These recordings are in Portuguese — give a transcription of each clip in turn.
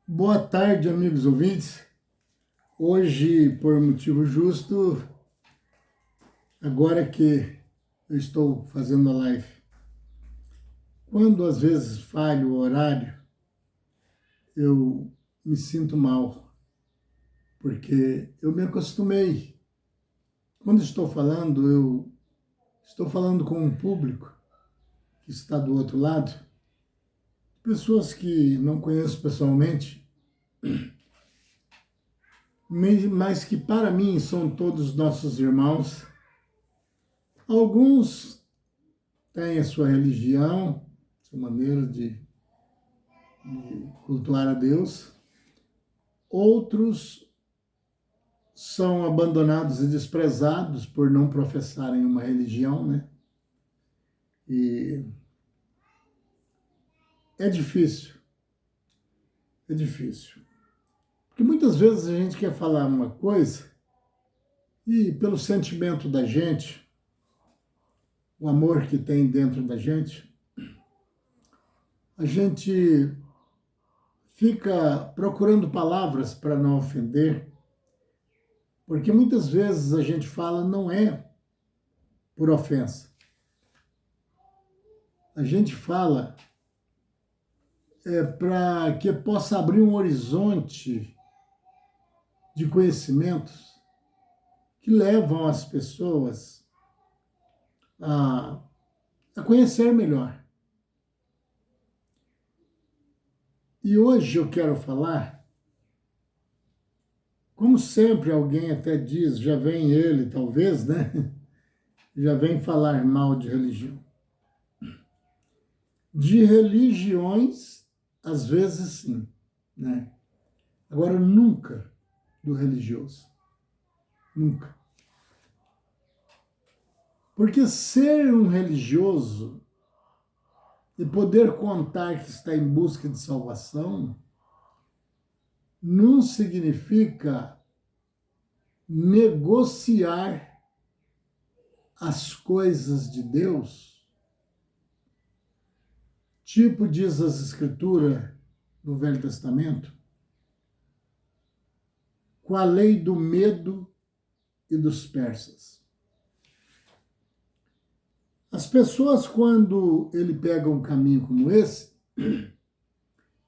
Boa tarde, amigos ouvintes. Hoje, por motivo justo, agora que eu estou fazendo a live, quando às vezes falho o horário, eu me sinto mal, porque eu me acostumei. Quando eu estou falando com um público que está do outro lado, pessoas que não conheço pessoalmente, mas que para mim são todos nossos irmãos. Alguns têm a sua religião, sua maneira de cultuar a Deus. Outros são abandonados e desprezados por não professarem uma religião, né? E é difícil, é difícil. Porque muitas vezes a gente quer falar uma coisa e pelo sentimento da gente, o amor que tem dentro da gente, a gente fica procurando palavras para não ofender, porque muitas vezes a gente fala não é por ofensa. A gente fala para que possa abrir um horizonte de conhecimentos que levam as pessoas a conhecer melhor. E hoje eu quero falar, como sempre alguém até diz, já vem ele talvez, né? Já vem falar mal de religião. De religiões, às vezes sim, né? Agora, nunca do religioso. Nunca. Porque ser um religioso e poder contar que está em busca de salvação não significa negociar as coisas de Deus, tipo diz as Escrituras no Velho Testamento, com a lei do medo e dos persas. As pessoas, quando ele pega um caminho como esse,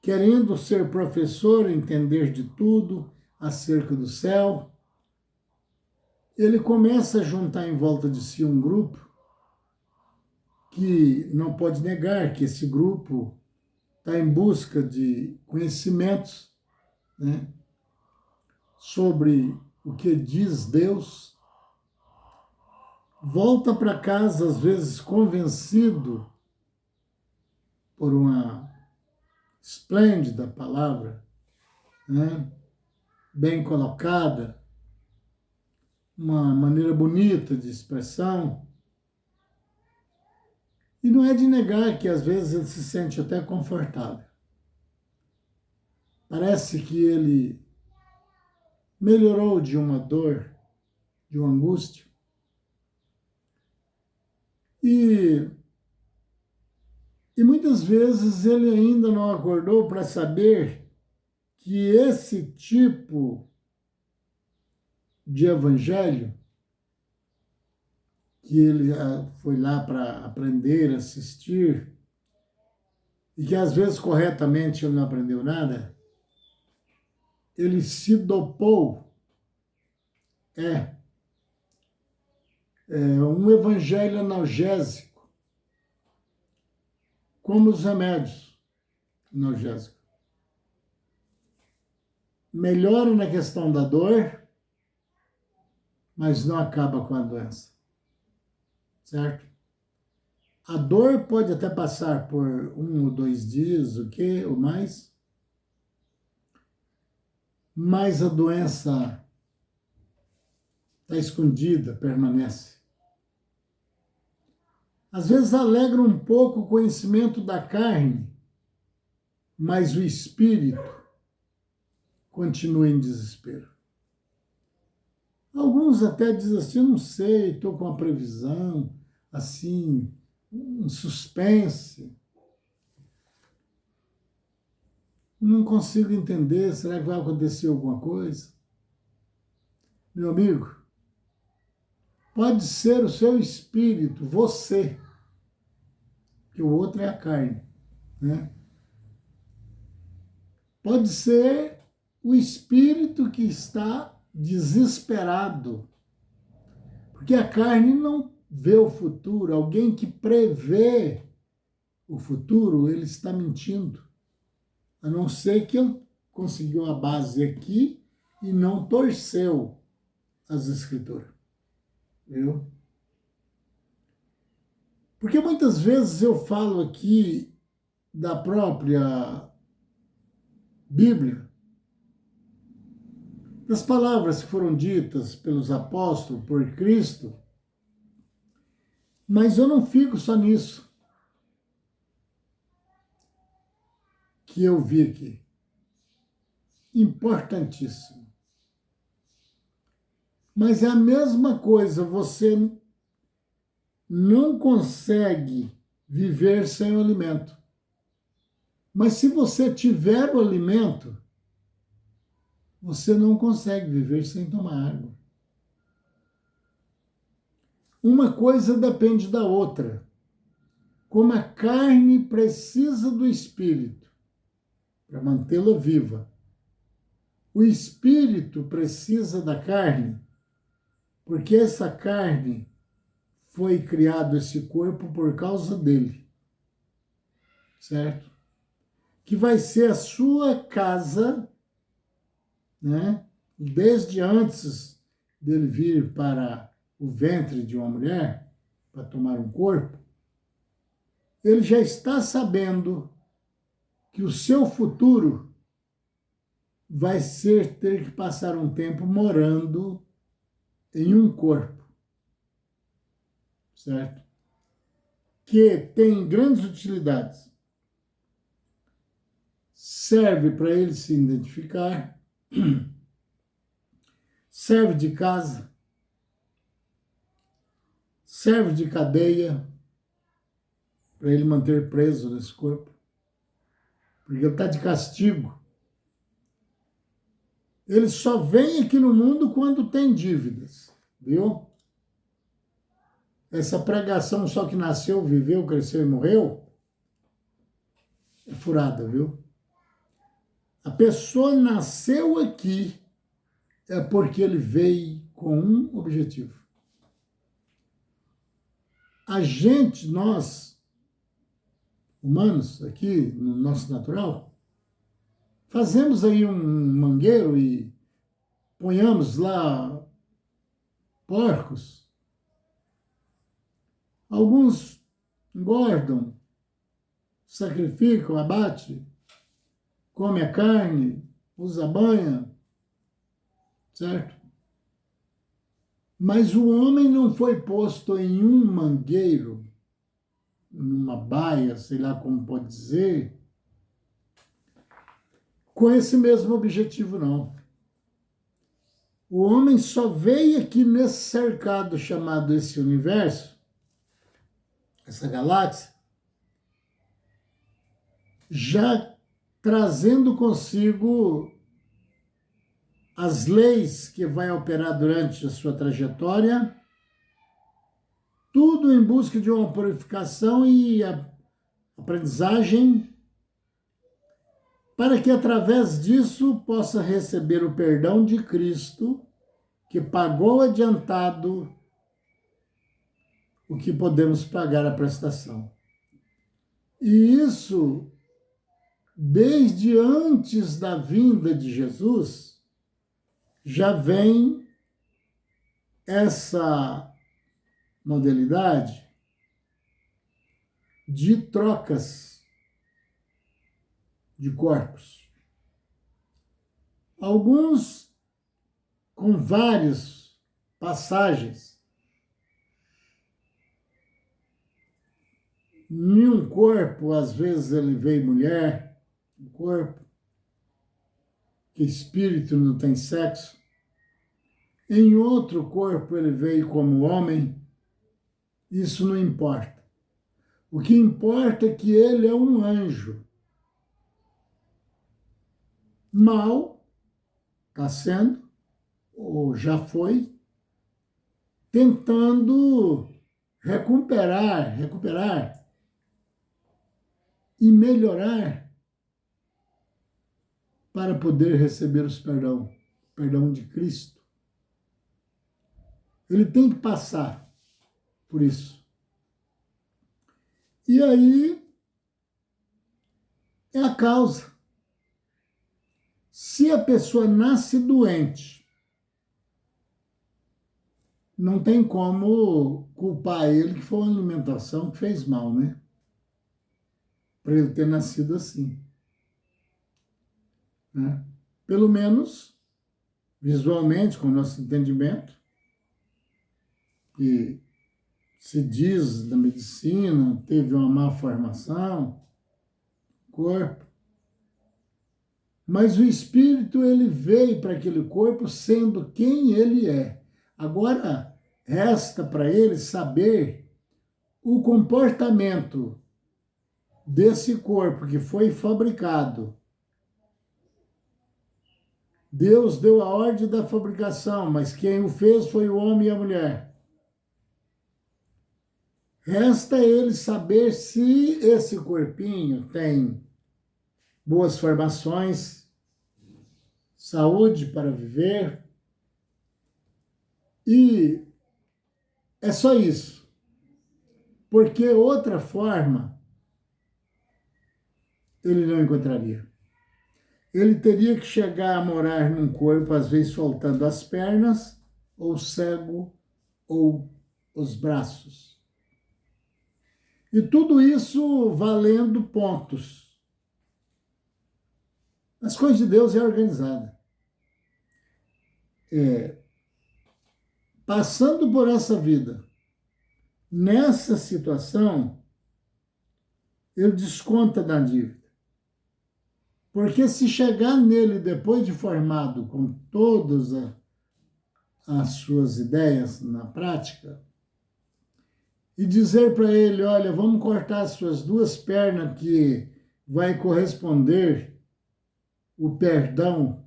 querendo ser professor, entender de tudo acerca do céu, ele começa a juntar em volta de si um grupo que não pode negar que esse grupo está em busca de conhecimentos, né, sobre o que diz Deus, volta para casa, às vezes, convencido por uma esplêndida palavra, né, bem colocada, uma maneira bonita de expressão. E não é de negar que, às vezes, ele se sente até confortável. Parece que ele melhorou de uma dor, de uma angústia. E muitas vezes ele ainda não acordou para saber que esse tipo de evangelho, que ele foi lá para aprender, assistir, e que às vezes corretamente ele não aprendeu nada, ele se dopou. É um evangelho analgésico, como os remédios analgésicos. Melhora na questão da dor, mas não acaba com a doença. Certo? A dor pode até passar por 1 ou 2 dias, o quê? Ou mais. Mas a doença está escondida, permanece. Às vezes alegra um pouco o conhecimento da carne, mas o espírito continua em desespero. Alguns até dizem assim, não sei, estou com uma previsão, assim, um suspense. Não consigo entender, será que vai acontecer alguma coisa? Meu amigo, pode ser o seu espírito, você, que o outro é a carne, né? Pode ser o espírito que está desesperado, porque a carne não vê o futuro. Alguém que prevê o futuro, ele está mentindo. A não ser que ele conseguiu a base aqui e não torceu as escrituras. Viu? Porque muitas vezes eu falo aqui da própria Bíblia, das palavras que foram ditas pelos apóstolos, por Cristo, mas eu não fico só nisso que eu vi aqui. Importantíssimo. Mas é a mesma coisa, você não consegue viver sem o alimento. Mas se você tiver o alimento, você não consegue viver sem tomar água. Uma coisa depende da outra. Como a carne precisa do espírito para mantê-la viva, o espírito precisa da carne, porque essa carne foi criado esse corpo por causa dele, certo? Que vai ser a sua casa, né? Desde antes dele vir para o ventre de uma mulher, para tomar um corpo, ele já está sabendo que o seu futuro vai ser ter que passar um tempo morando em um corpo, certo? Que tem grandes utilidades. Serve para ele se identificar, serve de casa, serve de cadeia para ele manter preso nesse corpo, porque ele está de castigo. Ele só vem aqui no mundo quando tem dívidas, viu? Essa pregação só que nasceu, viveu, cresceu e morreu é furada, viu? A pessoa nasceu aqui é porque ele veio com um objetivo. A gente, nós, humanos, aqui no nosso natural, fazemos aí um mangueiro e ponhamos lá porcos. Alguns engordam, sacrificam, abate, come a carne, usa banha, certo? Mas o homem não foi posto em um mangueiro, numa baia, sei lá como pode dizer, com esse mesmo objetivo, não. O homem só veio aqui nesse cercado chamado esse universo, essa galáxia, já trazendo consigo as leis que vai operar durante a sua trajetória, tudo em busca de uma purificação e aprendizagem, para que através disso possa receber o perdão de Cristo, que pagou adiantado o que podemos pagar a prestação. E isso, desde antes da vinda de Jesus, já vem essa modalidade de trocas de corpos. Alguns com várias passagens. Em um corpo, às vezes ele veio mulher, um corpo, que espírito não tem sexo. Em outro corpo ele veio como homem. Isso não importa. O que importa é que ele é um anjo. mal, está sendo, ou já foi, tentando recuperar e melhorar para poder receber perdão de Cristo. Ele tem que passar por isso. E aí é a causa. Se a pessoa nasce doente, não tem como culpar ele que foi uma alimentação que fez mal, né? Para ele ter nascido assim. Né? Pelo menos, visualmente, com o nosso entendimento, que se diz da medicina, teve uma má formação, corpo. Mas o espírito, ele veio para aquele corpo sendo quem ele é. Agora, resta para ele saber o comportamento desse corpo que foi fabricado. Deus deu a ordem da fabricação, mas quem o fez foi o homem e a mulher. Resta ele saber se esse corpinho tem boas formações, saúde para viver, e é só isso. Porque outra forma ele não encontraria. Ele teria que chegar a morar num corpo, às vezes faltando as pernas, ou cego, ou os braços. E tudo isso valendo pontos. As coisas de Deus é organizada. Passando por essa vida, nessa situação, ele desconta da dívida. Porque se chegar nele depois de formado, com todas as suas ideias na prática, e dizer para ele, olha, vamos cortar as suas duas pernas que vai corresponder o perdão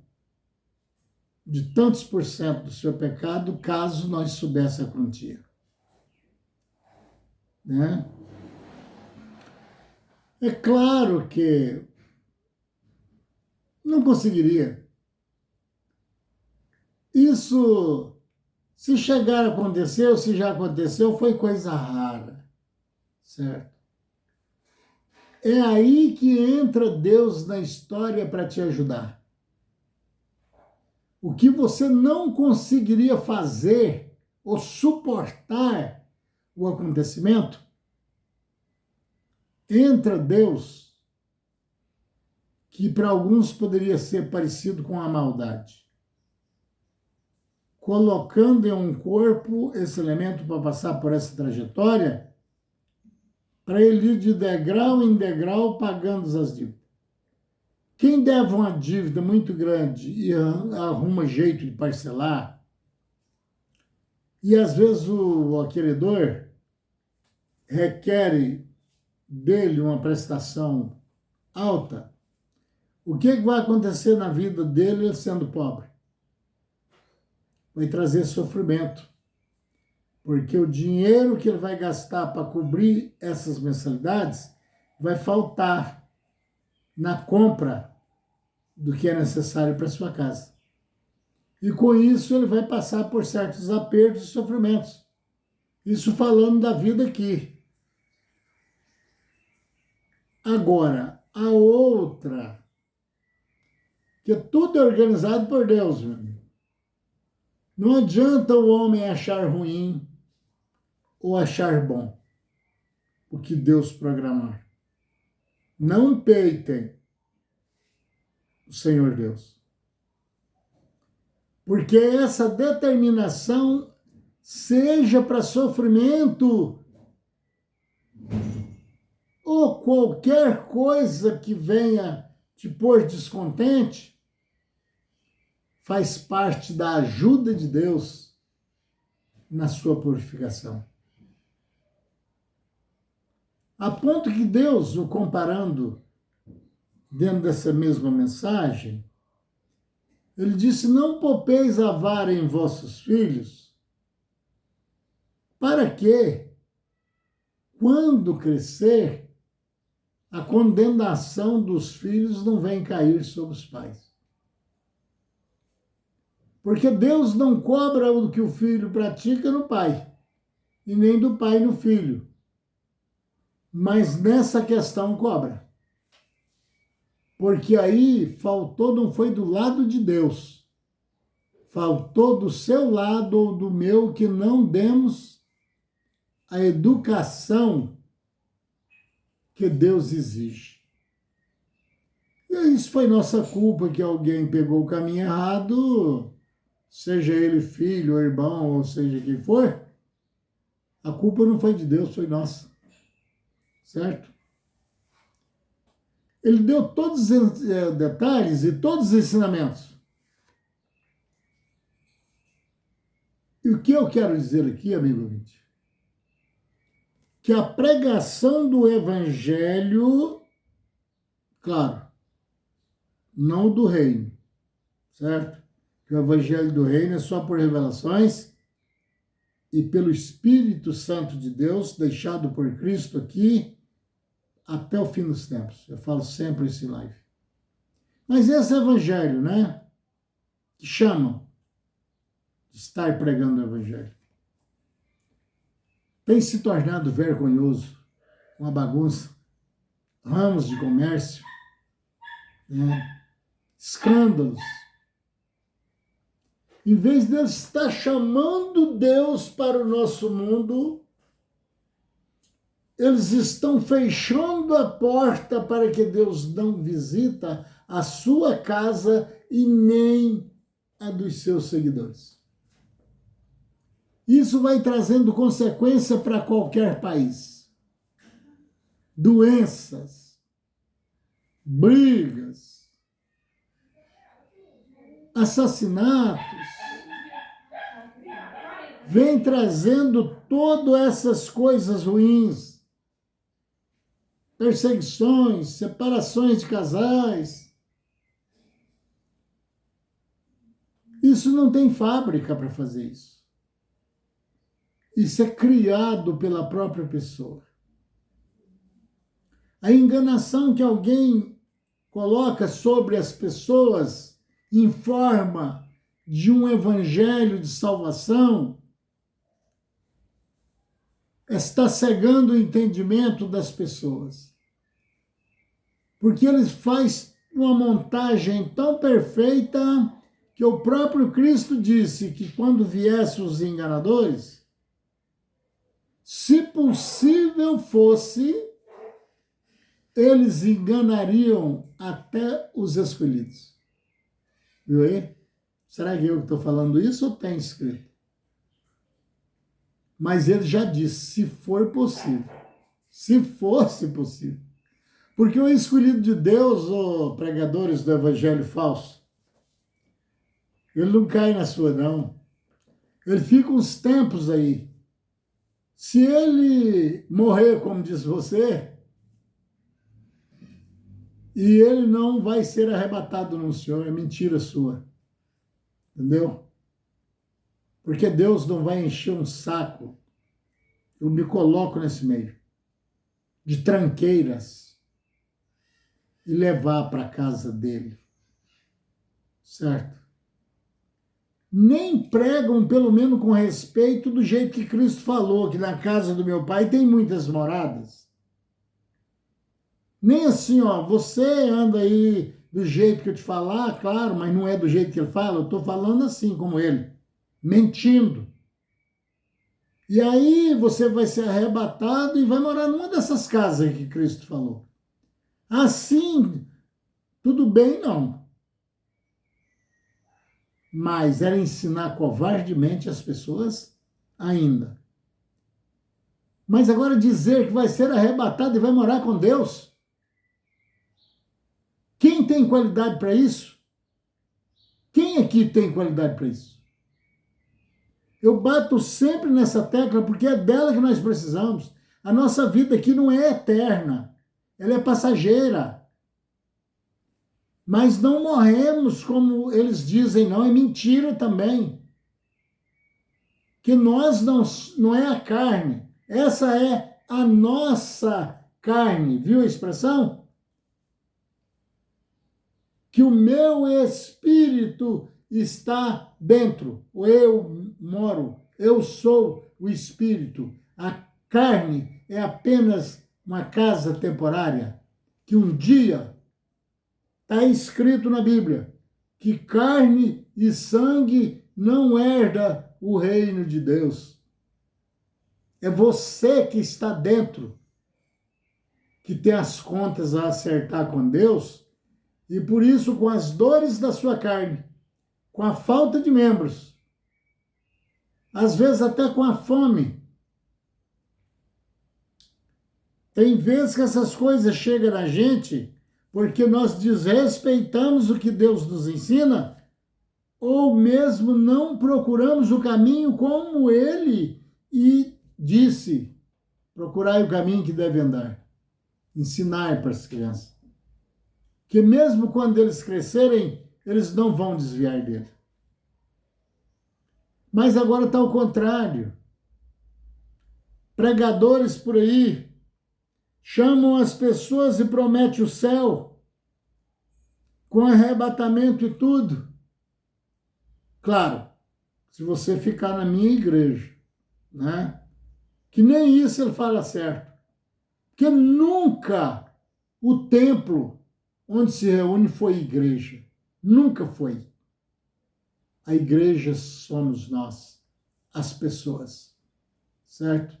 de tantos por cento do seu pecado, caso nós soubesse a quantia. Né? É claro que não conseguiria. Isso, se chegar a acontecer, ou se já aconteceu, foi coisa rara, certo? É aí que entra Deus na história para te ajudar. O que você não conseguiria fazer ou suportar o acontecimento, entra Deus, que para alguns poderia ser parecido com a maldade, colocando em um corpo esse elemento para passar por essa trajetória, para ele ir de degrau em degrau pagando as dívidas. Quem deve uma dívida muito grande e arruma jeito de parcelar, e às vezes o acreedor requer dele uma prestação alta, o que vai acontecer na vida dele ele sendo pobre? Vai trazer sofrimento. Porque o dinheiro que ele vai gastar para cobrir essas mensalidades vai faltar na compra do que é necessário para sua casa. E com isso ele vai passar por certos apertos e sofrimentos. Isso falando da vida aqui. Agora, a outra, que tudo é organizado por Deus, meu amigo. Não adianta o homem achar ruim ou achar bom o que Deus programar. Não peitem o Senhor Deus. Porque essa determinação seja para sofrimento ou qualquer coisa que venha te pôr descontente, faz parte da ajuda de Deus na sua purificação. A ponto que Deus, o comparando dentro dessa mesma mensagem, Ele disse: não poupeis a vara em vossos filhos, para que, quando crescer, a condenação dos filhos não venha cair sobre os pais. Porque Deus não cobra o que o filho pratica no pai, e nem do pai no filho. Mas nessa questão cobra. Porque aí faltou, não foi do lado de Deus. Faltou do seu lado ou do meu que não demos a educação que Deus exige. E isso foi nossa culpa, que alguém pegou o caminho errado, seja ele filho, ou irmão, ou seja quem for. A culpa não foi de Deus, foi nossa. Certo? Ele deu todos os detalhes e todos os ensinamentos. E o que eu quero dizer aqui, amigo ouvinte? Que a pregação do evangelho, claro, não do reino, certo? Que o evangelho do reino é só por revelações e pelo Espírito Santo de Deus, deixado por Cristo aqui, até o fim dos tempos. Eu falo sempre isso em live. Mas esse evangelho, né? Que chamam de estar pregando o evangelho, tem se tornado vergonhoso, uma bagunça, ramos de comércio, né? Escândalos. Em vez de estar chamando Deus para o nosso mundo, eles estão fechando a porta para que Deus não visita a sua casa e nem a dos seus seguidores. Isso vai trazendo consequência para qualquer país. Doenças, brigas, assassinatos, vem trazendo todas essas coisas ruins. Perseguições, separações de casais. Isso não tem fábrica para fazer isso. Isso é criado pela própria pessoa. A enganação que alguém coloca sobre as pessoas em forma de um evangelho de salvação está cegando o entendimento das pessoas. Porque ele faz uma montagem tão perfeita que o próprio Cristo disse que quando viessem os enganadores, se possível fosse, eles enganariam até os escolhidos. Viu aí? Será que eu estou falando isso ou tem escrito? Mas ele já disse, se for possível. Se fosse possível. Porque o escolhido de Deus, ou pregadores do evangelho falso, ele não cai na sua, não. Ele fica uns tempos aí. Se ele morrer, como diz você, e ele não vai ser arrebatado no Senhor, é mentira sua. Entendeu? Porque Deus não vai encher um saco, eu me coloco nesse meio, de tranqueiras, e levar para a casa dele. Certo? Nem pregam, pelo menos com respeito, do jeito que Cristo falou, que na casa do meu pai tem muitas moradas. Nem assim, ó, você anda aí do jeito que eu te falar, claro, mas não é do jeito que ele fala, eu estou falando assim como ele, mentindo. E aí você vai ser arrebatado e vai morar numa dessas casas que Cristo falou. Assim, tudo bem, não. Mas era ensinar covardemente as pessoas ainda. Mas agora dizer que vai ser arrebatado e vai morar com Deus? Quem tem qualidade para isso? Quem aqui tem qualidade para isso? Eu bato sempre nessa tecla porque é dela que nós precisamos. A nossa vida aqui não é eterna. Ela é passageira. Mas não morremos como eles dizem, não, é mentira também. Que nós não é a carne, essa é a nossa carne, viu a expressão? Que o meu espírito está dentro, eu moro, eu sou o espírito. A carne é apenas uma casa temporária, que um dia está escrito na Bíblia que carne e sangue não herda o reino de Deus. É você que está dentro, que tem as contas a acertar com Deus, e por isso, com as dores da sua carne, com a falta de membros, às vezes até com a fome. Tem vezes que essas coisas chegam na gente porque nós desrespeitamos o que Deus nos ensina, ou mesmo não procuramos o caminho como Ele disse: procurai o caminho que deve andar. Ensinar para as crianças. Que mesmo quando eles crescerem, eles não vão desviar dele. Mas agora está ao contrário. Pregadores por aí chamam as pessoas e prometem o céu, com arrebatamento e tudo. Claro, se você ficar na minha igreja, né? Que nem isso ele fala certo. Porque nunca o templo onde se reúne foi igreja. Nunca foi. A igreja somos nós, as pessoas. Certo?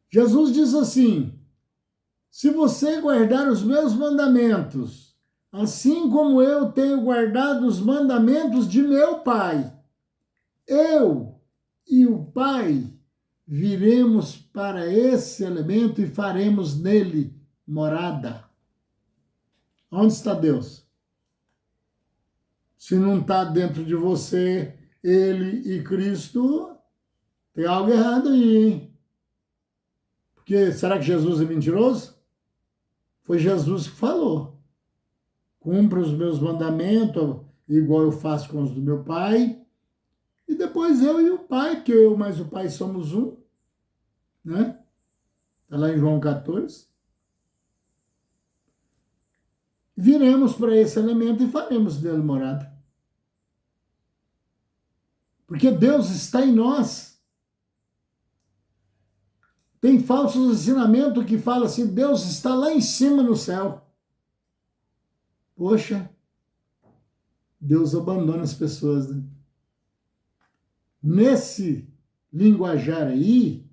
Jesus diz assim: se você guardar os meus mandamentos, assim como eu tenho guardado os mandamentos de meu Pai, eu e o Pai viremos para esse elemento e faremos nele morada. Onde está Deus? Se não está dentro de você, Ele e Cristo, tem algo errado aí, hein? Porque será que Jesus é mentiroso? Foi Jesus que falou. Cumpra os meus mandamentos, igual eu faço com os do meu Pai. E depois eu e o Pai, porque eu mais o Pai somos um. Né? Está lá em João 14. Viremos para esse elemento e faremos dele morada. Porque Deus está em nós. Tem falsos ensinamentos que falam assim: Deus está lá em cima no céu. Poxa, Deus abandona as pessoas. Né? Nesse linguajar aí,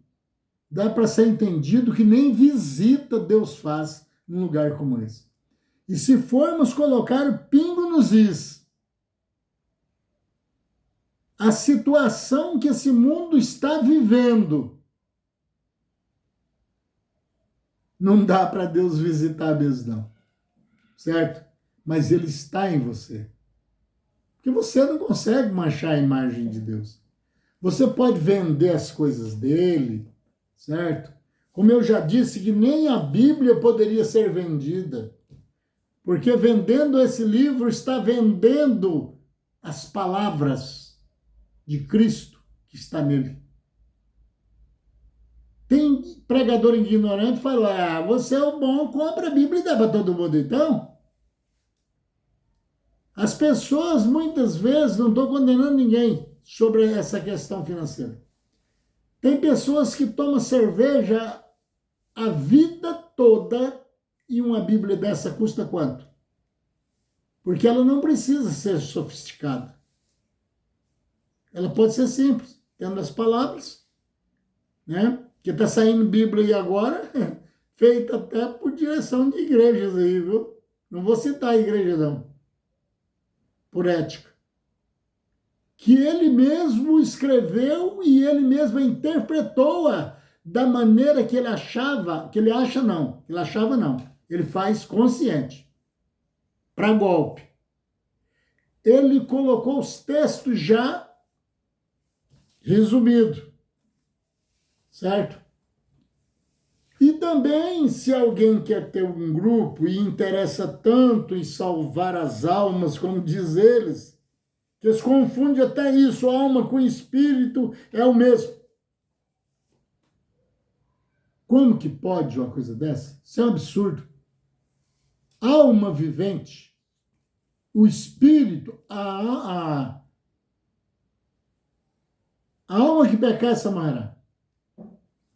dá para ser entendido que nem visita Deus faz num lugar como esse. E se formos colocar o pingo nos is, a situação que esse mundo está vivendo, não dá para Deus visitar mesmo, não. Certo? Mas Ele está em você. Porque você não consegue manchar a imagem de Deus. Você pode vender as coisas dele, certo? Como eu já disse, que nem a Bíblia poderia ser vendida. Porque vendendo esse livro, está vendendo as palavras de Cristo que está nele. Tem pregador ignorante que fala: você é o bom, compra a Bíblia e dá para todo mundo então. As pessoas, muitas vezes, não estou condenando ninguém sobre essa questão financeira. Tem pessoas que tomam cerveja a vida toda e uma Bíblia dessa custa quanto? Porque ela não precisa ser sofisticada. Ela pode ser simples, tendo as palavras, né? Que está saindo Bíblia aí agora, feita até por direção de igrejas aí, viu? Não vou citar a igreja, não. Por ética. Que ele mesmo escreveu e ele mesmo interpretou-a da maneira que ele achava, que ele acha não, ele achava não, ele faz consciente, para golpe. Ele colocou os textos já resumidos, certo? E também, se alguém quer ter um grupo e interessa tanto em salvar as almas, como diz eles, que eles confundem até isso, alma com espírito é o mesmo. Como que pode uma coisa dessa? Isso é um absurdo. Alma vivente, o espírito, a alma que pecar essa morrerá.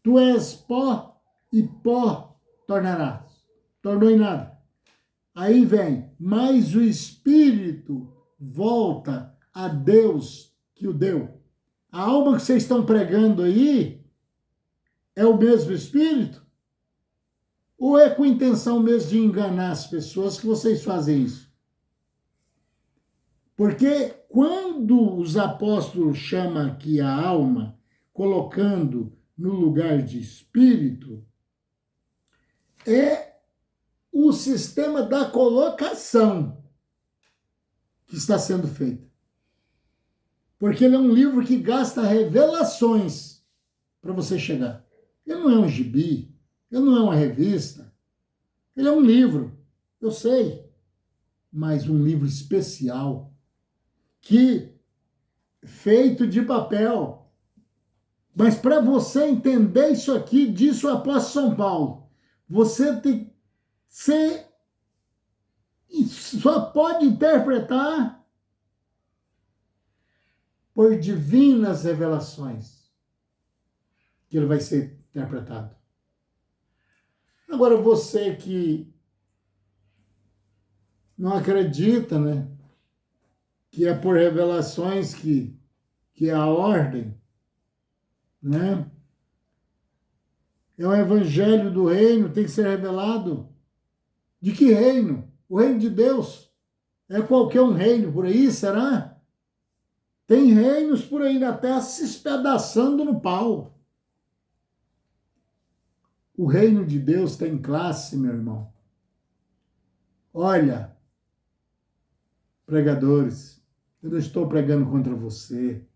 Tu és pó e pó tornarás. Tornou em nada. Aí vem, mas o espírito volta a Deus que o deu. A alma que vocês estão pregando aí é o mesmo espírito? Ou é com intenção mesmo de enganar as pessoas que vocês fazem isso? Porque quando os apóstolos chamam aqui a alma, colocando no lugar de espírito, é o sistema da colocação que está sendo feito. Porque ele é um livro que gasta revelações para você chegar. Ele não é um gibi, ele não é uma revista, ele é um livro, eu sei, mas um livro especial, que feito de papel. Mas para você entender isso aqui, disse o apóstolo São Paulo, você só pode interpretar por divinas revelações que ele vai ser interpretado. Agora, você que não acredita, né, que é por revelações que é a ordem, né? É o evangelho do reino, tem que ser revelado. De que reino? O reino de Deus. É qualquer um reino por aí, será? Tem reinos por aí na terra se espedaçando no pau. O reino de Deus tem classe, meu irmão. Olha, pregadores, eu não estou pregando contra você.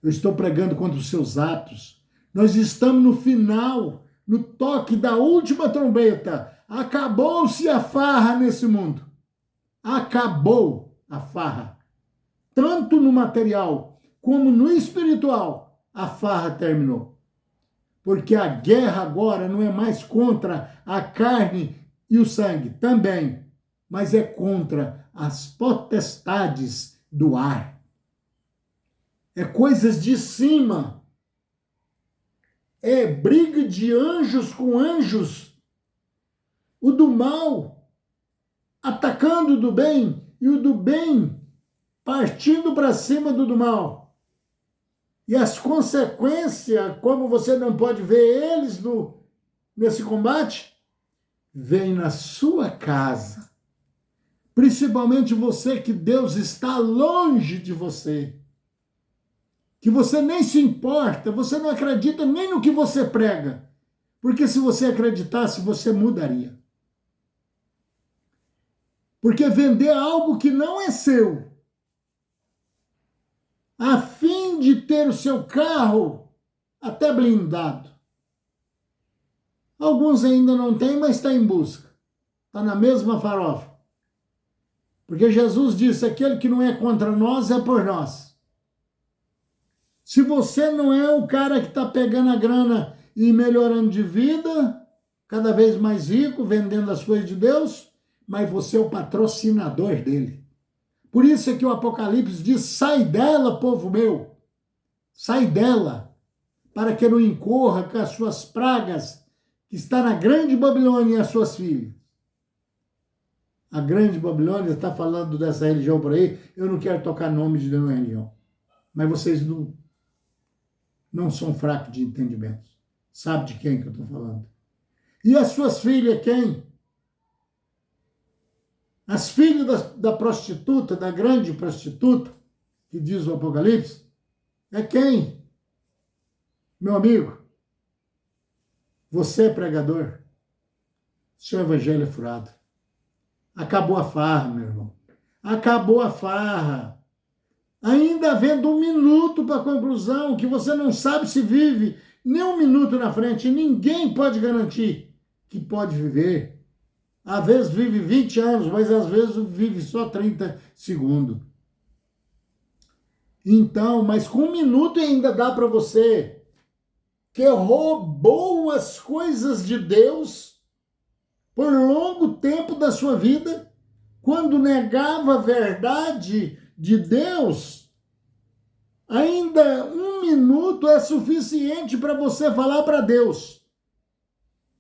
Eu estou pregando contra os seus atos. Nós estamos no final, no toque da última trombeta. Acabou-se a farra nesse mundo. Acabou a farra. Tanto no material como no espiritual, a farra terminou. Porque a guerra agora não é mais contra a carne e o sangue, também, mas é contra as potestades do ar. É coisas de cima. É briga de anjos com anjos. O do mal atacando o do bem e o do bem partindo para cima do mal. E as consequências, como você não pode ver eles nesse combate, vem na sua casa. Principalmente você que Deus está longe de você. Que você nem se importa, você não acredita nem no que você prega. Porque se você acreditasse, você mudaria. Porque vender algo que não é seu, a fim de ter o seu carro até blindado. Alguns ainda não têm, mas está em busca. Está na mesma farofa. Porque Jesus disse, aquele que não é contra nós é por nós. Se você não é o cara que está pegando a grana e melhorando de vida, cada vez mais rico, vendendo as coisas de Deus, mas você é o patrocinador dele. Por isso é que o Apocalipse diz, sai dela, povo meu, sai dela, para que não incorra com as suas pragas, que está na grande Babilônia e as suas filhas. A grande Babilônia está falando dessa religião por aí, eu não quero tocar nome de nenhuma religião, mas vocês não são fracos de entendimento. Sabe de quem que eu estou falando? E as suas filhas, quem? As filhas da prostituta, da grande prostituta, que diz o Apocalipse, é quem? Meu amigo, você é pregador, seu evangelho é furado. Acabou a farra, meu irmão. Acabou a farra. Ainda havendo 1 minuto para a conclusão, que você não sabe se vive nem 1 minuto na frente, ninguém pode garantir. que pode viver. Às vezes vive 20 anos, mas às vezes vive só 30 segundos. Então, mas com 1 minuto ainda dá para você que roubou as coisas de Deus por longo tempo da sua vida, quando negava a verdade de Deus, ainda 1 minuto é suficiente para você falar para Deus: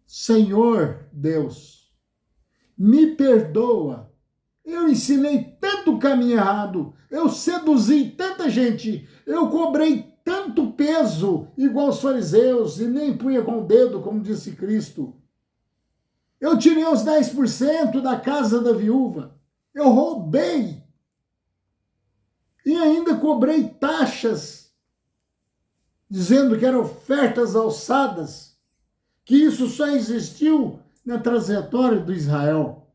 Senhor Deus, me perdoa, eu ensinei tanto caminho errado, eu seduzi tanta gente, eu cobrei tanto peso igual os fariseus e nem punha com o dedo, como disse Cristo. Eu tirei os 10% da casa da viúva, eu roubei e ainda cobrei taxas, dizendo que eram ofertas alçadas, que isso só existiu na trajetória do Israel.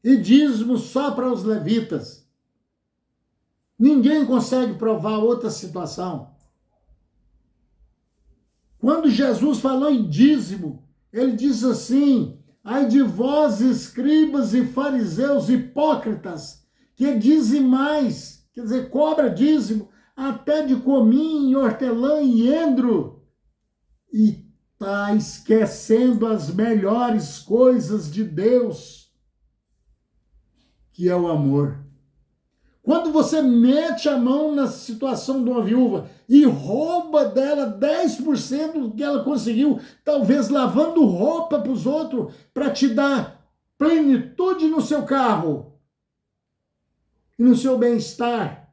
E dízimo só para os levitas. Ninguém consegue provar outra situação. Quando Jesus falou em dízimo, ele diz assim: ai de vós, escribas e fariseus hipócritas, que dizimais, quer dizer, cobra dízimo, até de cominho, hortelã e endro, e está esquecendo as melhores coisas de Deus, que é o amor. Quando você mete a mão na situação de uma viúva e rouba dela 10% do que ela conseguiu, talvez lavando roupa para os outros, para te dar plenitude no seu carro e no seu bem-estar,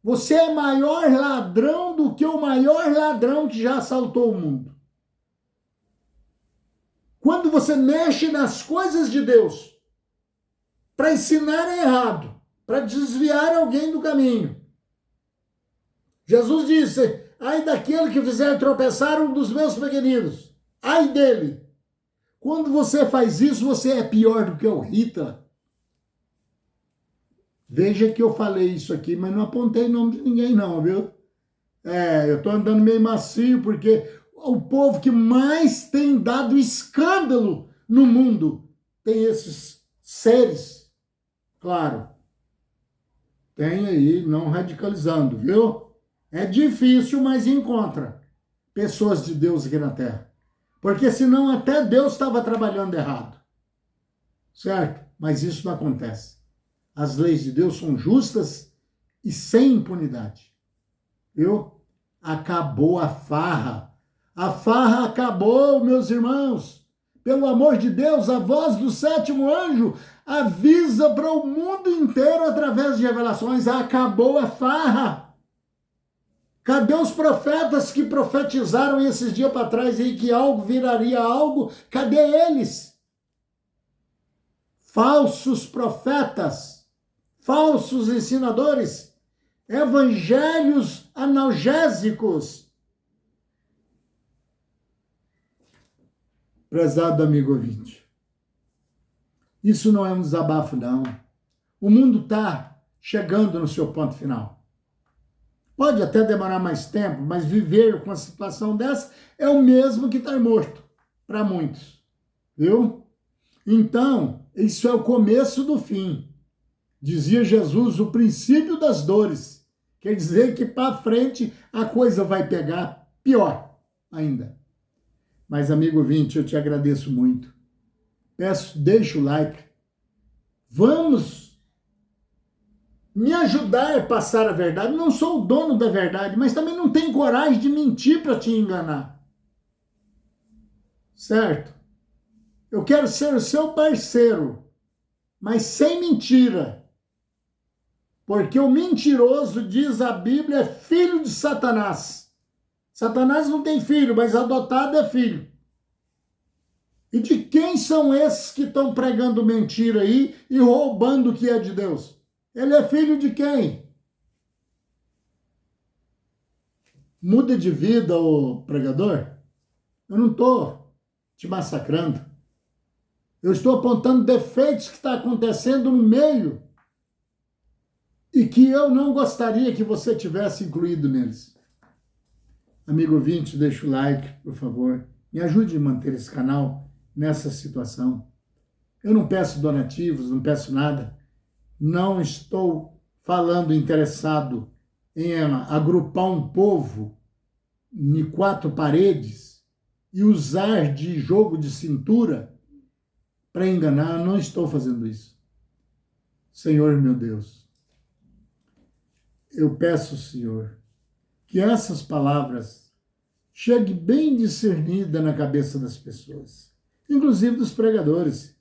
você é maior ladrão do que o maior ladrão que já assaltou o mundo. Quando você mexe nas coisas de Deus para ensinar errado, para desviar alguém do caminho. Jesus disse: ai daquele que fizer tropeçar um dos meus pequeninos, ai dele. Quando você faz isso, você é pior do que o Hitler. Veja que eu falei isso aqui, mas não apontei nome de ninguém não, viu? Eu estou andando meio macio, porque o povo que mais tem dado escândalo no mundo tem esses seres, claro. Tem aí, não radicalizando, viu? É difícil, mas encontra pessoas de Deus aqui na Terra. Porque senão até Deus estava trabalhando errado. Certo? Mas isso não acontece. As leis de Deus são justas e sem impunidade. Viu? Acabou a farra. A farra acabou, meus irmãos. Pelo amor de Deus, a voz do 7º anjo avisa para o mundo inteiro através de revelações: acabou a farra. Cadê os profetas que profetizaram esses dias para trás aí que algo viraria algo? Cadê eles? Falsos profetas, falsos ensinadores, evangelhos analgésicos. Prezado amigo ouvinte, isso não é um desabafo, não. O mundo está chegando no seu ponto final. Pode até demorar mais tempo, mas viver com uma situação dessa é o mesmo que estar morto, para muitos, viu? Então, isso é o começo do fim. Dizia Jesus, o princípio das dores. Quer dizer que para frente a coisa vai pegar pior ainda. Mas, amigo ouvinte, eu te agradeço muito. Peço, deixa o like. Vamos me ajudar a passar a verdade. Não sou o dono da verdade, mas também não tenho coragem de mentir para te enganar. Certo? Eu quero ser o seu parceiro, mas sem mentira. Porque o mentiroso, diz a Bíblia, é filho de Satanás. Satanás não tem filho, mas adotado é filho. E de quem são esses que estão pregando mentira aí e roubando o que é de Deus? Ele é filho de quem? Muda de vida, ô pregador. Eu não estou te massacrando. Eu estou apontando defeitos que estão acontecendo no meio e que eu não gostaria que você tivesse incluído neles. Amigo ouvinte, deixa o like, por favor. Me ajude a manter esse canal nessa situação. Eu não peço donativos, não peço nada. Não estou falando interessado em agrupar um povo em 4 paredes e usar de jogo de cintura para enganar. Eu não estou fazendo isso. Senhor, meu Deus, eu peço, Senhor, que essas palavras cheguem bem discernidas na cabeça das pessoas, inclusive dos pregadores,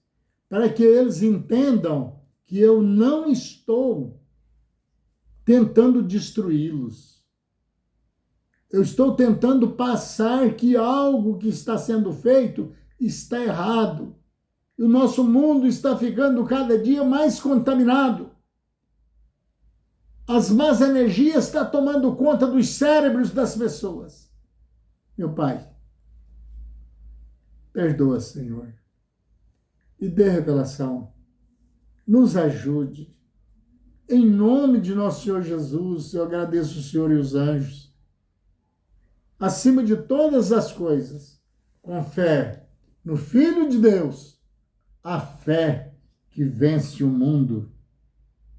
para que eles entendam que eu não estou tentando destruí-los. Eu estou tentando passar que algo que está sendo feito está errado. E o nosso mundo está ficando cada dia mais contaminado. As más energias estão tomando conta dos cérebros das pessoas. Meu Pai, perdoa, Senhor, e dê revelação. Nos ajude. Em nome de nosso Senhor Jesus, eu agradeço o Senhor e os anjos. Acima de todas as coisas, com fé no Filho de Deus, a fé que vence o mundo.